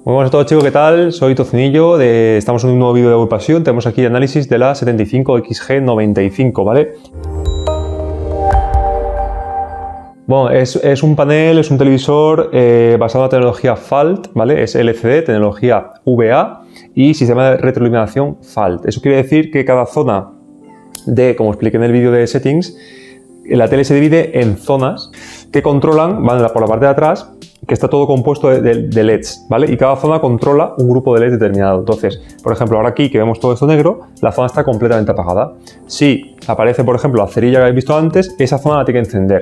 Muy buenas a todos, chicos, ¿qué tal? Soy Tocinillo, estamos en un nuevo vídeo de Webpasión. Tenemos aquí el análisis de la 75XG95, ¿vale? Bueno, es un panel, es un televisor basado en la tecnología FALT, ¿vale? Es LCD, tecnología VA y sistema de retroiluminación FALT. Eso quiere decir que cada zona como expliqué en el vídeo de settings, la tele se divide en zonas que controlan, van por la parte de atrás, que está todo compuesto de LEDs, ¿vale? Y cada zona controla un grupo de LEDs determinado. Entonces, por ejemplo, ahora aquí que vemos todo esto negro, la zona está completamente apagada. Si aparece, por ejemplo, la cerilla que habéis visto antes, esa zona la tiene que encender.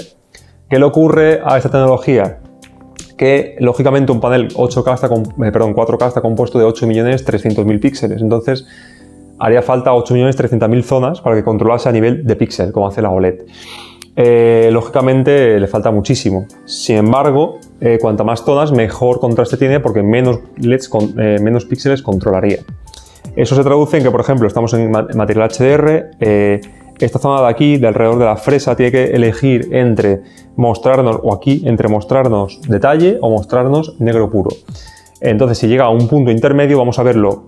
¿Qué le ocurre a esta tecnología? Que, lógicamente, un panel 4K está compuesto de 8.300.000 píxeles. Entonces, haría falta 8.300.000 zonas para que controlase a nivel de píxel, como hace la OLED. Lógicamente le falta muchísimo. Sin embargo, cuanta más zonas, mejor contraste tiene porque menos LEDs, menos píxeles controlaría. Eso se traduce en que, por ejemplo, estamos en material HDR. Esta zona de aquí, de alrededor de la fresa, tiene que elegir entre mostrarnos, o aquí, entre mostrarnos detalle o mostrarnos negro puro. Entonces, si llega a un punto intermedio, vamos a verlo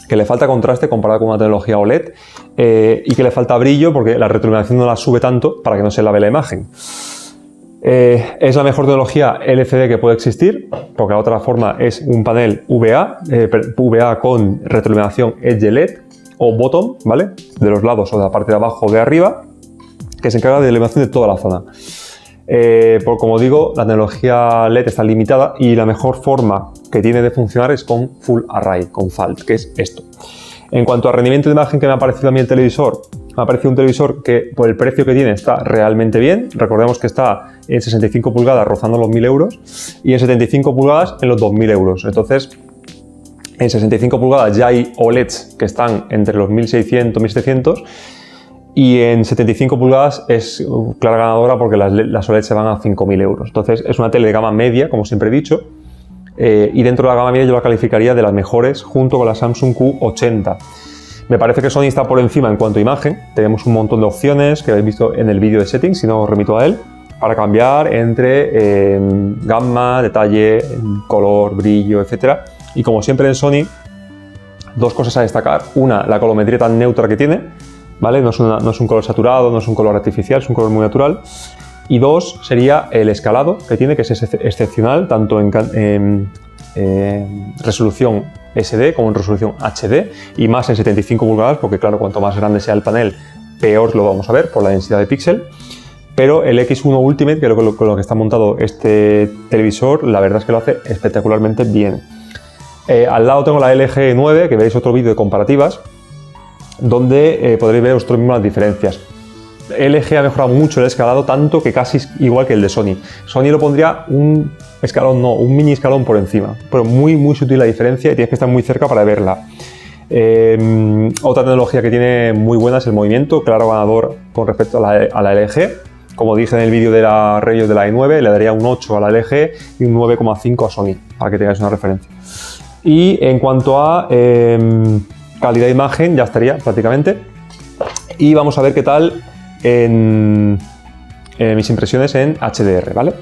que le falta contraste comparado con una tecnología OLED y que le falta brillo porque la retroiluminación no la sube tanto para que no se lave la imagen. Es la mejor tecnología LCD que puede existir, porque la otra forma es un panel VA con retroiluminación Edge LED o Bottom, ¿vale? De los lados o de la parte de abajo o de arriba, que se encarga de la iluminación de toda la zona. Como digo, la tecnología LED está limitada y la mejor forma que tiene de funcionar es con Full Array, con FALT, que es esto. En cuanto a rendimiento de imagen que me ha parecido a mí el televisor, me ha parecido un televisor que por el precio que tiene está realmente bien. Recordemos que está en 65 pulgadas rozando los 1.000 euros y en 75 pulgadas en los 2.000 euros. Entonces, en 65 pulgadas ya hay OLEDs que están entre los 1.600 y 1.700. Y en 75 pulgadas es clara ganadora porque las OLED se van a 5.000 euros. Entonces es una tele de gama media, como siempre he dicho, y dentro de la gama media yo la calificaría de las mejores junto con la Samsung Q80. Me parece que Sony está por encima en cuanto a imagen. Tenemos un montón de opciones que habéis visto en el vídeo de settings, si no os remito a él, para cambiar entre gamma, detalle, color, brillo, etc. Y como siempre en Sony, dos cosas a destacar. Una, la colorimetría tan neutra que tiene, ¿vale? No es un color saturado, no es un color artificial, es un color muy natural. Y dos, sería el escalado que tiene, que es excepcional, tanto en resolución SD como en resolución HD, y más en 75 pulgadas, porque claro, cuanto más grande sea el panel, peor lo vamos a ver por la densidad de píxel. Pero el X1 Ultimate, que es con lo que está montado este televisor, la verdad es que lo hace espectacularmente bien. Al lado tengo la LG 9, que veréis otro vídeo de comparativas, donde podréis ver vosotros mismos las diferencias. LG ha mejorado mucho el escalado, tanto que casi es igual que el de Sony. Sony lo pondría un mini escalón por encima, pero muy sutil la diferencia y tienes que estar muy cerca para verla. Otra tecnología que tiene muy buena es el movimiento, claro ganador con respecto a la LG. Como dije en el vídeo de la review de la i9, le daría un 8 a la LG y un 9,5 a Sony, para que tengáis una referencia. Y en cuanto a calidad de imagen, ya estaría prácticamente. Y vamos a ver qué tal en mis impresiones en HDR, ¿vale?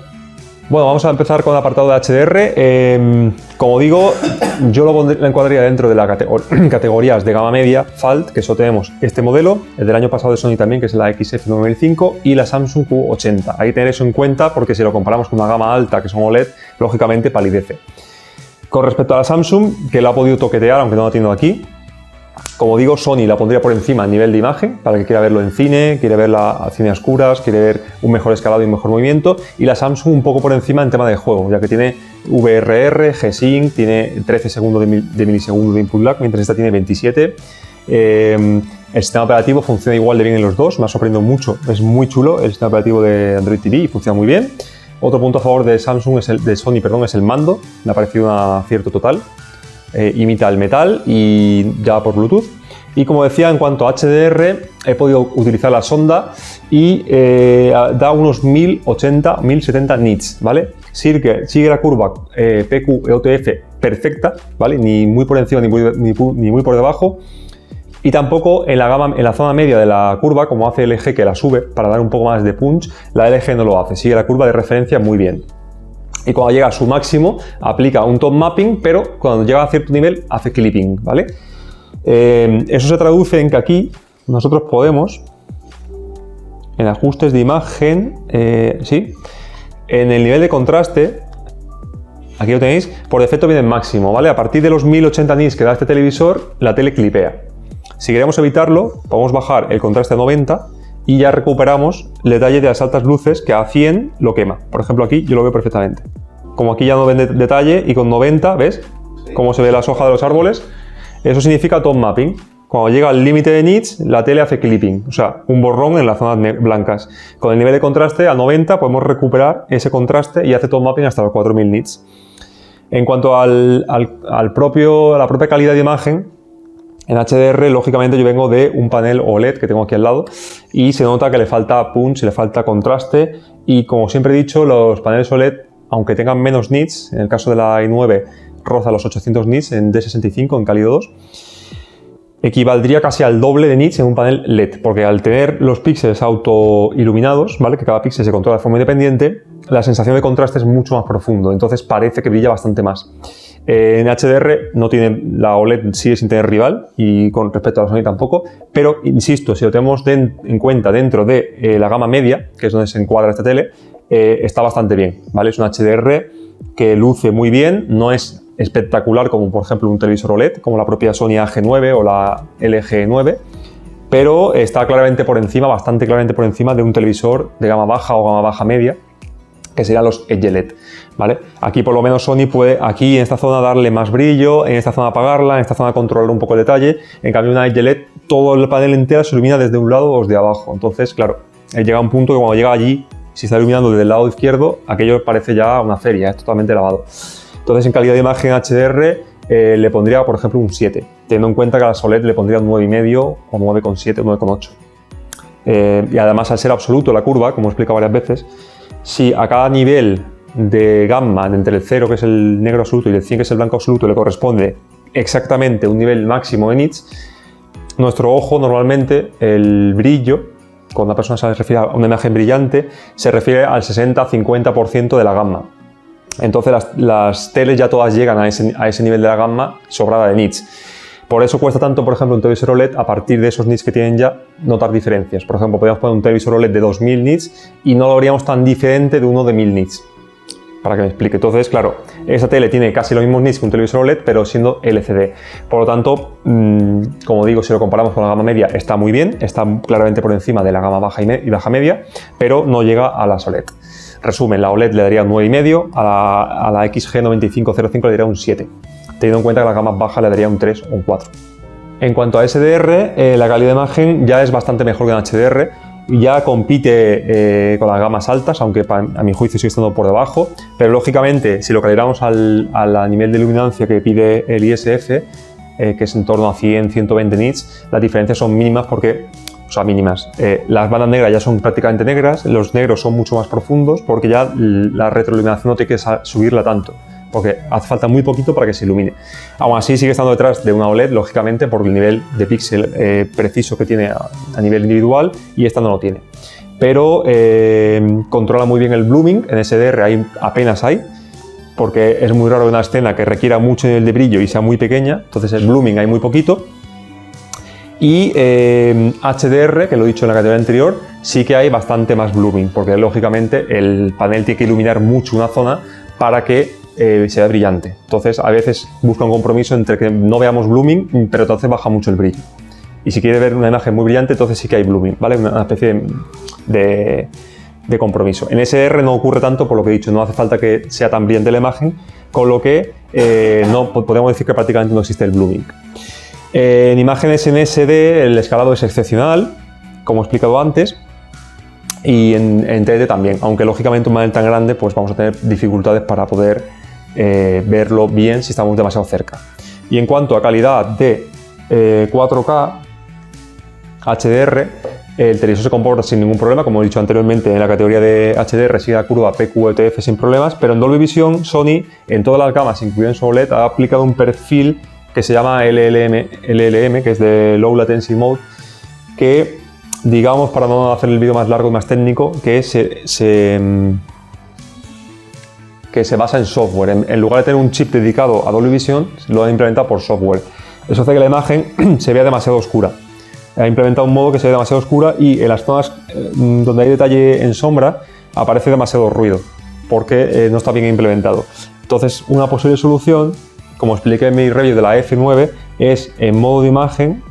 Bueno, vamos a empezar con el apartado de HDR. Como digo, yo lo encuadraría dentro de las categorías de gama media FALT, que eso tenemos este modelo, el del año pasado de Sony también, que es la XF9005, y la Samsung Q80. Hay que tener eso en cuenta porque si lo comparamos con una gama alta, que son OLED, lógicamente palidece. Con respecto a la Samsung, que la ha podido toquetear, aunque no la tengo aquí, como digo, Sony la pondría por encima a nivel de imagen, para el que quiera verlo en cine, quiere verla a cine a oscuras, quiere ver un mejor escalado y un mejor movimiento, y la Samsung un poco por encima en tema de juego, ya que tiene VRR, G-Sync, tiene 13 segundos de milisegundo de input lag, mientras esta tiene 27. El sistema operativo funciona igual de bien en los dos, me ha sorprendido mucho, es muy chulo el sistema operativo de Android TV y funciona muy bien. Otro punto a favor de Sony es el mando, me ha parecido un acierto total. Imita el metal y ya por Bluetooth. Y como decía, en cuanto a HDR, he podido utilizar la sonda y da unos 1080-1070 nits, ¿vale? Sigue la curva PQ-EOTF perfecta, ¿vale? Ni muy por encima ni muy por debajo. Y tampoco en la zona media de la curva, como hace LG, que la sube para dar un poco más de punch, la LG no lo hace. Sigue la curva de referencia muy bien. y cuando llega a su máximo aplica un top mapping, pero cuando llega a cierto nivel hace clipping, ¿vale? Eso se traduce en que aquí nosotros podemos, en ajustes de imagen, sí, en el nivel de contraste, aquí lo tenéis, por defecto viene en máximo, ¿vale? A partir de los 1080 nits que da este televisor, la tele clipea. Si queremos evitarlo, podemos bajar el contraste a 90 y ya recuperamos el detalle de las altas luces que a 100 lo quema. Por ejemplo, aquí yo lo veo perfectamente. Como aquí ya no ven detalle y con 90, ¿ves? Cómo se ve las hojas de los árboles. Eso significa top mapping. Cuando llega al límite de nits, la tele hace clipping, o sea, un borrón en las zonas blancas. Con el nivel de contraste a 90 podemos recuperar ese contraste y hace top mapping hasta los 4000 nits. En cuanto a la propia calidad de imagen, en HDR, lógicamente, yo vengo de un panel OLED que tengo aquí al lado y se nota que le falta punch, le falta contraste y, como siempre he dicho, los paneles OLED, aunque tengan menos nits, en el caso de la i9 roza los 800 nits en D65 en cálido 2, equivaldría casi al doble de nits en un panel LED, porque al tener los píxeles autoiluminados, ¿vale? Que cada píxel se controla de forma independiente, la sensación de contraste es mucho más profundo, entonces parece que brilla bastante más. En HDR no tiene, la OLED sigue sin tener rival y con respecto a la Sony tampoco, pero insisto, si lo tenemos en cuenta dentro de la gama media, que es donde se encuadra esta tele, está bastante bien, ¿vale? Es un HDR que luce muy bien, no es espectacular como por ejemplo un televisor OLED, como la propia Sony AG9 o la LG 9, pero está claramente por encima, bastante claramente por encima de un televisor de gama baja o gama baja media, que serían los Edge LED, ¿vale? Aquí por lo menos Sony puede, aquí en esta zona darle más brillo, en esta zona apagarla, en esta zona controlar un poco el detalle. En cambio una Edge LED, todo el panel entero se ilumina desde un lado o desde abajo. Entonces, claro, llega un punto que cuando llega allí, si está iluminando desde el lado izquierdo, aquello parece ya una feria, es totalmente lavado. Entonces, en calidad de imagen HDR le pondría, por ejemplo, un 7, teniendo en cuenta que a la OLED le pondría un 9,5 o 9,7 o 9,8. Y además, al ser absoluto la curva, como he explicado varias veces, si a cada nivel de gamma, entre el 0, que es el negro absoluto, y el 100, que es el blanco absoluto, le corresponde exactamente un nivel máximo de nits, nuestro ojo normalmente, el brillo, cuando una persona se refiere a una imagen brillante, se refiere al 60-50% de la gamma. Entonces las teles ya todas llegan a ese nivel de la gamma sobrada de nits. Por eso cuesta tanto, por ejemplo, un televisor OLED, a partir de esos nits que tienen ya, notar diferencias. Por ejemplo, podríamos poner un televisor OLED de 2000 nits y no lo veríamos tan diferente de uno de 1000 nits. Para que me explique. Entonces, claro, esa tele tiene casi los mismos nits que un televisor OLED, pero siendo LCD. Por lo tanto, como digo, si lo comparamos con la gama media, está muy bien, está claramente por encima de la gama baja y baja media, pero no llega a las OLED. Resumen, la OLED le daría un 9,5, a la XG9505 le daría un 7. Teniendo en cuenta que la gama baja le daría un 3 o un 4. En cuanto a SDR, la calidad de imagen ya es bastante mejor que en HDR, ya compite con las gamas altas, aunque a mi juicio sigue estando por debajo, pero lógicamente si lo calibramos al nivel de iluminancia que pide el ISF, que es en torno a 100-120 nits, las diferencias son mínimas porque, o sea, mínimas. Las bandas negras ya son prácticamente negras, los negros son mucho más profundos porque ya la retroiluminación no tiene que subirla tanto, porque hace falta muy poquito para que se ilumine. Aún así sigue estando detrás de una OLED, lógicamente, por el nivel de píxel preciso que tiene a nivel individual, y esta no lo tiene. Pero controla muy bien el blooming, en SDR apenas hay, porque es muy raro una escena que requiera mucho nivel de brillo y sea muy pequeña, entonces el blooming hay muy poquito. Y HDR, que lo he dicho en la categoría anterior, sí que hay bastante más blooming, porque lógicamente el panel tiene que iluminar mucho una zona para que sea brillante. Entonces a veces busca un compromiso entre que no veamos blooming, pero entonces baja mucho el brillo. Y si quiere ver una imagen muy brillante, entonces sí que hay blooming, ¿vale? Una especie de compromiso. En SDR no ocurre tanto, por lo que he dicho, no hace falta que sea tan brillante la imagen, con lo que no podemos decir que prácticamente no existe el blooming. En imágenes en SD el escalado es excepcional, como he explicado antes, y en TED también, aunque lógicamente un panel tan grande pues vamos a tener dificultades para poder verlo bien si estamos demasiado cerca. Y en cuanto a calidad de 4K HDR, el televisor se comporta sin ningún problema, como he dicho anteriormente. En la categoría de HDR sigue la curva PQETF sin problemas, pero en Dolby Vision Sony, en todas las gamas, incluido en su OLED, ha aplicado un perfil que se llama LLM, que es de Low Latency Mode, que, digamos, para no hacer el vídeo más largo y más técnico, que que se basa en software. En lugar de tener un chip dedicado a Dolby Vision, lo han implementado por software. Eso hace que la imagen se vea demasiado oscura. Ha implementado un modo que se ve demasiado oscura y en las zonas donde hay detalle en sombra aparece demasiado ruido, porque no está bien implementado. Entonces, una posible solución, como expliqué en mi review de la F9, es en modo de imagen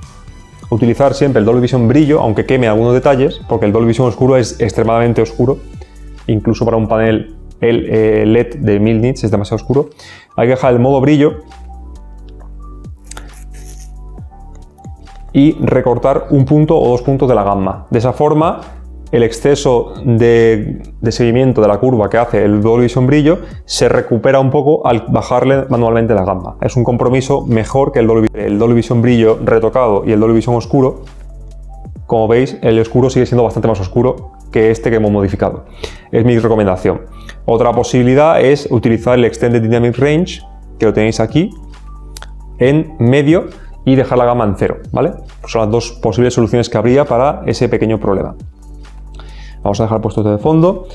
utilizar siempre el Dolby Vision brillo, aunque queme algunos detalles, porque el Dolby Vision oscuro es extremadamente oscuro, incluso para un panel LED de 1000 nits es demasiado oscuro. Hay que dejar el modo brillo y recortar un punto o 2 puntos de la gamma. De esa forma, el exceso de seguimiento de la curva que hace el Dolby Vision brillo se recupera un poco al bajarle manualmente la gamma. Es un compromiso mejor que el Dolby Vision brillo retocado y el Dolby Vision oscuro. Como veis, el oscuro sigue siendo bastante más oscuro que este que hemos modificado. Es mi recomendación. Otra posibilidad es utilizar el Extended Dynamic Range, que lo tenéis aquí, en medio y dejar la gama en 0, ¿vale? Son las dos posibles soluciones que habría para ese pequeño problema. Vamos a dejar puesto de fondo.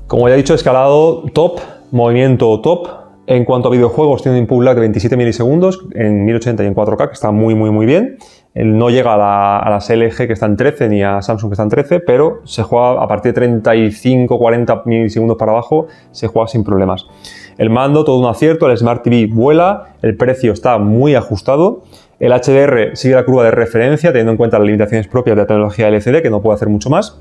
Como ya he dicho, escalado top, movimiento top. En cuanto a videojuegos, tiene un input lag de 27 milisegundos en 1080 y en 4K, que está muy bien. No llega a las LG que están en 13 ni a Samsung que están en 13, pero se juega a partir de 35-40 milisegundos para abajo, se juega sin problemas. El mando, todo un acierto, el Smart TV vuela, el precio está muy ajustado. El HDR sigue la curva de referencia, teniendo en cuenta las limitaciones propias de la tecnología LCD, que no puede hacer mucho más.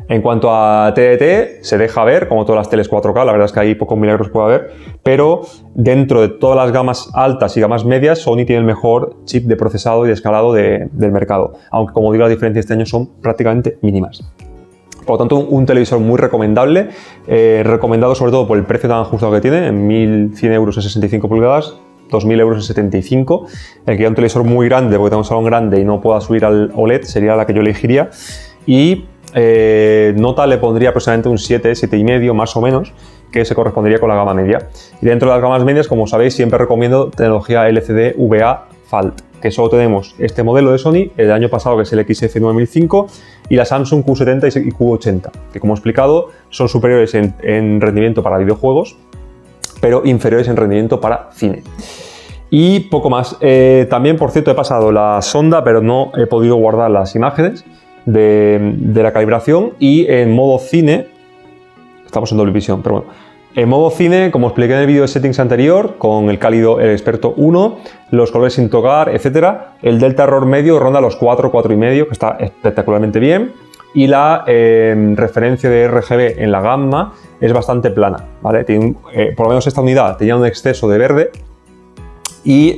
En cuanto a TDT, se deja ver, como todas las teles 4K, la verdad es que ahí pocos milagros puede haber, pero dentro de todas las gamas altas y gamas medias, Sony tiene el mejor chip de procesado y de escalado del mercado, aunque como digo, las diferencias este año son prácticamente mínimas. Por lo tanto, un televisor muy recomendable, recomendado sobre todo por el precio tan ajustado que tiene, en 1.100 euros en 65 pulgadas, 2.000 euros en 75. El que haya un televisor muy grande, porque tengo un salón grande y no pueda subir al OLED, sería la que yo elegiría. Y nota le pondría aproximadamente un 7, 7,5 más o menos, que se correspondería con la gama media. Y dentro de las gamas medias, como sabéis, siempre recomiendo tecnología LCD VA FALT, que solo tenemos este modelo de Sony, el año pasado, que es el XF9005, y la Samsung Q70 y Q80, que como he explicado son superiores en rendimiento para videojuegos, pero inferiores en rendimiento para cine. Y poco más. También, por cierto, he pasado la sonda, pero no he podido guardar las imágenes de la calibración. Y en modo cine, estamos en Dolby Vision, pero bueno, en modo cine, como expliqué en el vídeo de settings anterior, con el cálido, el experto 1, los colores sin tocar, etcétera, el delta error medio ronda los 4, 4,5, que está espectacularmente bien. Y la referencia de RGB en la gamma es bastante plana, ¿vale? Tiene por lo menos esta unidad tenía un exceso de verde y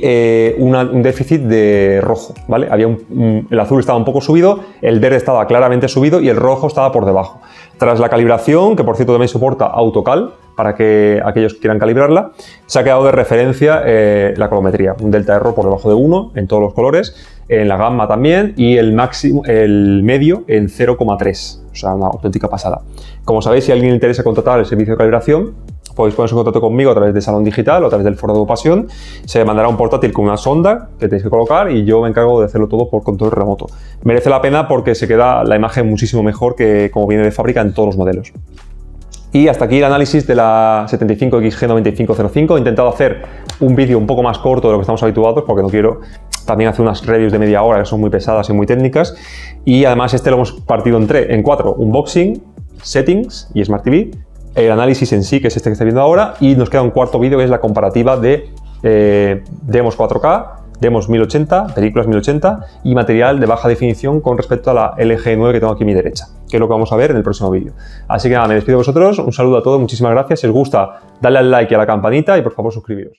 un déficit de rojo, ¿vale? El azul estaba un poco subido, el verde estaba claramente subido y el rojo estaba por debajo. Tras la calibración, que por cierto también soporta AutoCal, para que aquellos que quieran calibrarla, se ha quedado de referencia la colorimetría, un delta error por debajo de 1 en todos los colores, en la gamma también, y el medio en 0,3, o sea, una auténtica pasada. Como sabéis, si a alguien le interesa contratar el servicio de calibración, podéis ponerse en contacto conmigo a través de Salón Digital o a través del foro de Pasión. Se mandará un portátil con una sonda que tenéis que colocar y yo me encargo de hacerlo todo por control remoto. Merece la pena porque se queda la imagen muchísimo mejor que como viene de fábrica en todos los modelos. Y hasta aquí el análisis de la 75XG9505. He intentado hacer un vídeo un poco más corto de lo que estamos habituados porque no quiero también hacer unas reviews de media hora que son muy pesadas y muy técnicas. Y además este lo hemos partido en 4, unboxing, settings y Smart TV. El análisis en sí, que es este que estáis viendo ahora, y nos queda un cuarto vídeo que es la comparativa de demos 4K, demos 1080, películas 1080 y material de baja definición con respecto a la LG9 que tengo aquí a mi derecha, que es lo que vamos a ver en el próximo vídeo. Así que nada, me despido de vosotros, un saludo a todos, muchísimas gracias. Si os gusta, dale al like y a la campanita y por favor suscribiros.